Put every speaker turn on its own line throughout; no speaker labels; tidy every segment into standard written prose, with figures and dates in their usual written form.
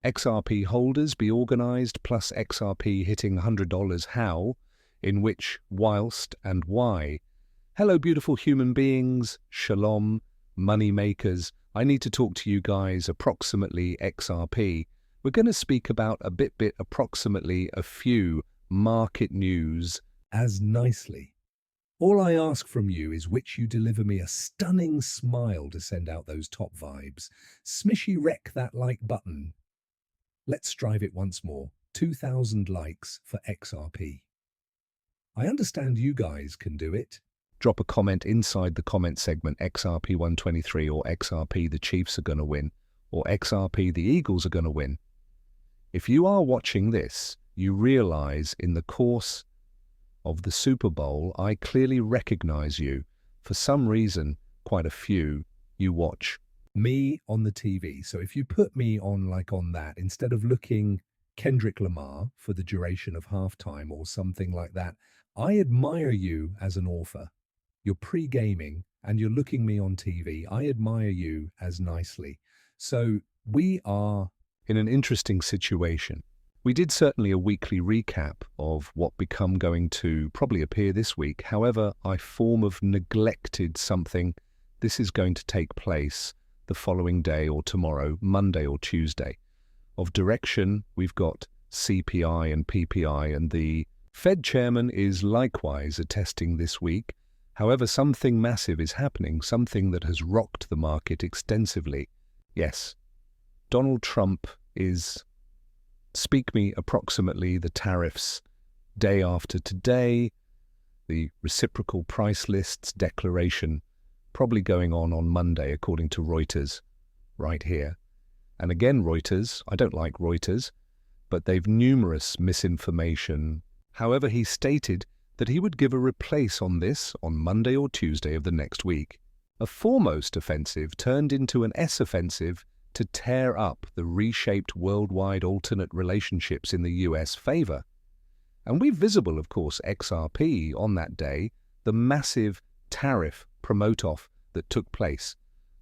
XRP holders be organized plus XRP hitting $100 how, in which, whilst, and why. Hello, beautiful human beings, shalom, money makers. I need to talk to you guys approximately XRP. We're going to speak about a bit approximately a few market news as nicely. All I ask from you is which you deliver me a stunning smile to send out those top vibes. Smishy wreck that like button. Let's drive it once more. 2,000 likes for XRP. I understand you guys can do it. Drop a comment inside the comment segment XRP 123 or XRP the Chiefs are going to win or XRP the Eagles are going to win. If you are watching this, you realize in the course of the Super Bowl, I clearly recognize you. For some reason, quite a few, you watch me on the TV. So if you put me on on that, instead of looking Kendrick Lamar for the duration of halftime or something like that, I admire you as an author. You're pre-gaming and you're looking me on TV. I admire you as nicely. So we are in an interesting situation. We did certainly a weekly recap of what become going to probably appear this week. However, I form of neglected something. This is going to take place the following day or tomorrow, Monday or Tuesday. Of direction, we've got CPI and PPI, and the Fed chairman is likewise attesting this week. However, something massive is happening, something that has rocked the market extensively. Yes, Donald Trump is... Speak me approximately the tariffs day after today, the reciprocal price lists declaration probably going on Monday according to Reuters right here. And again, Reuters, I don't like Reuters, but they've numerous misinformation. However, he stated that he would give a replace on this on Monday or Tuesday of the next week. A foremost offensive turned into an S offensive to tear up the reshaped worldwide alternate relationships in the US favor. And we visible, of course, XRP on that day, the massive tariff promote-off that took place.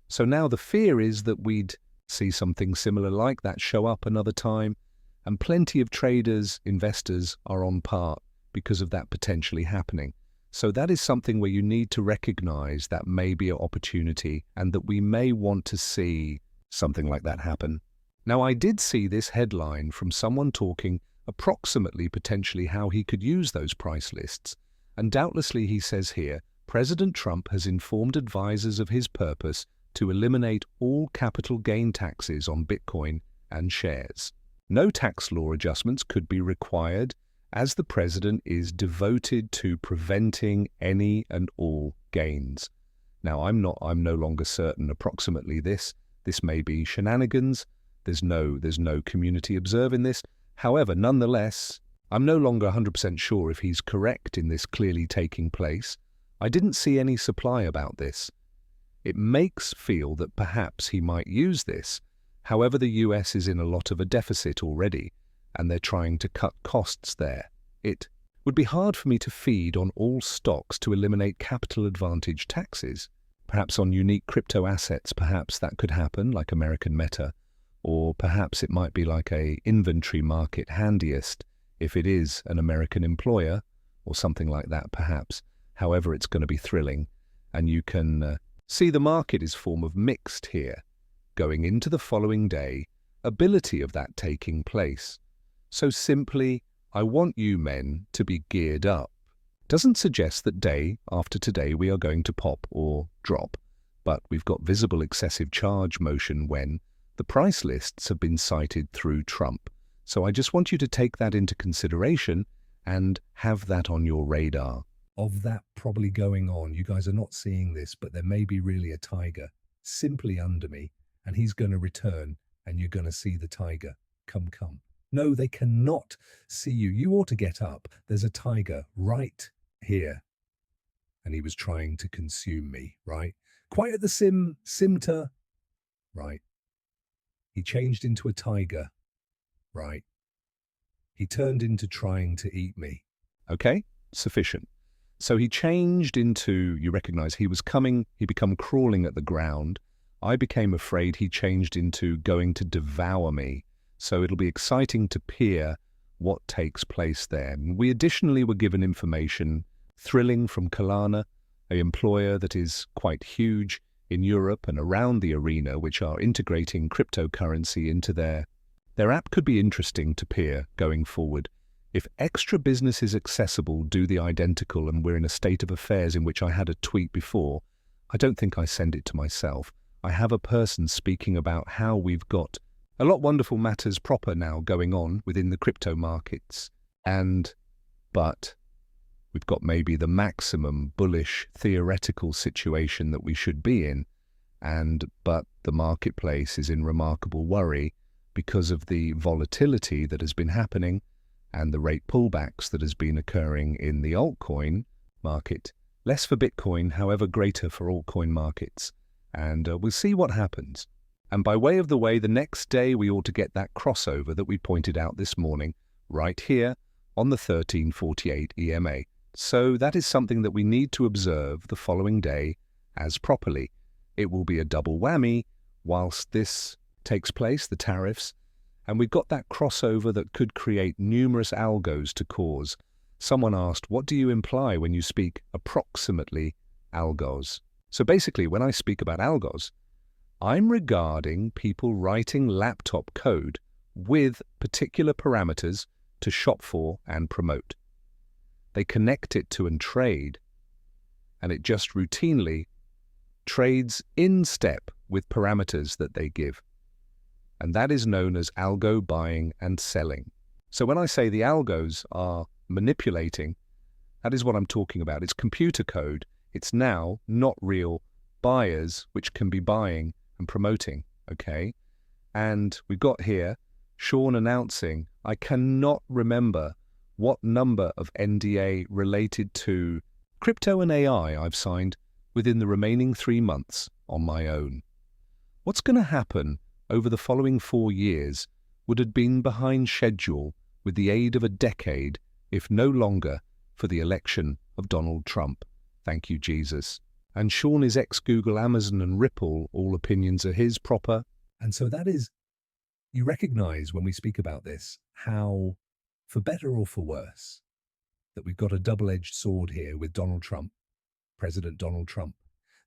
So now the fear is that we'd see something similar like that show up another time, and plenty of traders, investors are on part because of that potentially happening. So that is something where you need to recognize that may be an opportunity and that we may want to see something like that happen. Now, I did see this headline from someone talking approximately potentially how he could use those price lists. And doubtlessly he says here, President Trump has informed advisors of his purpose to eliminate all capital gain taxes on Bitcoin and shares. No tax law adjustments could be required as the president is devoted to preventing any and all gains. Now, I'm no longer certain approximately this. This may be shenanigans. There's no community observing this. However, nonetheless, I'm no longer 100% sure if he's correct in this clearly taking place. I didn't see any supply about this. It makes feel that perhaps he might use this. However, the US is in a lot of a deficit already, and they're trying to cut costs there. It would be hard for me to feed on all stocks to eliminate capital advantage taxes. Perhaps on unique crypto assets, perhaps that could happen, like American Meta, or perhaps it might be like a inventory market handiest, if it is an American employer, or something like that perhaps. However, it's going to be thrilling, and you can see the market is form of mixed here, going into the following day, ability of that taking place. So simply, I want you men to be geared up. Doesn't suggest that day after today we are going to pop or drop, but we've got visible excessive charge motion when the price lists have been cited through Trump. So I just want you to take that into consideration and have that on your radar. Of that probably going on, you guys are not seeing this, but there may be really a tiger simply under me, and he's going to return, and you're going to see the tiger. Come. No, they cannot see you. You ought to get up. There's a tiger right here, and he was trying to consume me, right? Quite at the simter, right? He changed into a tiger, right? He turned into trying to eat me. Okay, sufficient. So he changed into, you recognize, he was coming, he become crawling at the ground. I became afraid he changed into going to devour me. So it'll be exciting to peer what takes place there. And we additionally were given information thrilling from Kalana, an employer that is quite huge in Europe and around the arena, which are integrating cryptocurrency into their app. Could be interesting to peer going forward. If extra businesses accessible do the identical and we're in a state of affairs in which I had a tweet before, I don't think I send it to myself. I have a person speaking about how we've got a lot wonderful matters proper now going on within the crypto markets. But we've got maybe the maximum bullish theoretical situation that we should be in. But the marketplace is in remarkable worry because of the volatility that has been happening and the rate pullbacks that has been occurring in the altcoin market. Less for Bitcoin, however, greater for altcoin markets. And we'll see what happens. And by way of the way, the next day we ought to get that crossover that we pointed out this morning, right here on the 1348 EMA. So that is something that we need to observe the following day as properly. It will be a double whammy whilst this takes place, the tariffs, and we've got that crossover that could create numerous algos to cause. Someone asked, what do you imply when you speak approximately algos? So basically, when I speak about algos, I'm regarding people writing laptop code with particular parameters to shop for and promote. They connect it to and trade, and it just routinely trades in step with parameters that they give. And that is known as algo buying and selling. So when I say the algos are manipulating, that is what I'm talking about. It's computer code. It's now not real buyers which can be buying and promoting, okay? And we've got here Sean announcing, I cannot remember what number of NDA related to crypto and AI I've signed within the remaining 3 months on my own. What's going to happen over the following 4 years would have been behind schedule with the aid of a decade, if no longer, for the election of Donald Trump. Thank you, Jesus. And Sean is ex-Google, Amazon and Ripple. All opinions are his proper. And so that is, you recognize when we speak about this, how, for better or for worse, that we've got a double-edged sword here with Donald Trump, President Donald Trump,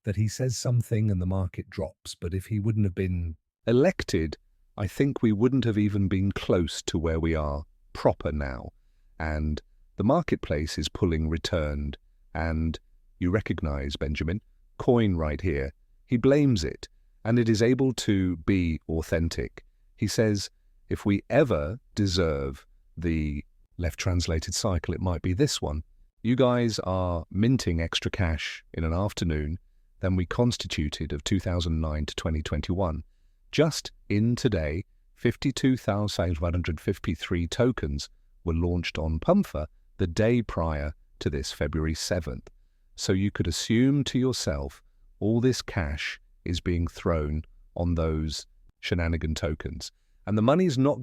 that he says something and the market drops. But if he wouldn't have been elected, I think we wouldn't have even been close to where we are proper now. And the marketplace is pulling returned. And you recognize, Benjamin, coin right here. He blames it, and it is able to be authentic. He says, if we ever deserve the left-translated cycle, it might be this one. You guys are minting extra cash in an afternoon than we constituted of 2009 to 2021. Just in today, 52,553 tokens were launched on Pumfer the day prior to this February 7th. So you could assume to yourself all this cash is being thrown on those shenanigan tokens. And the money's not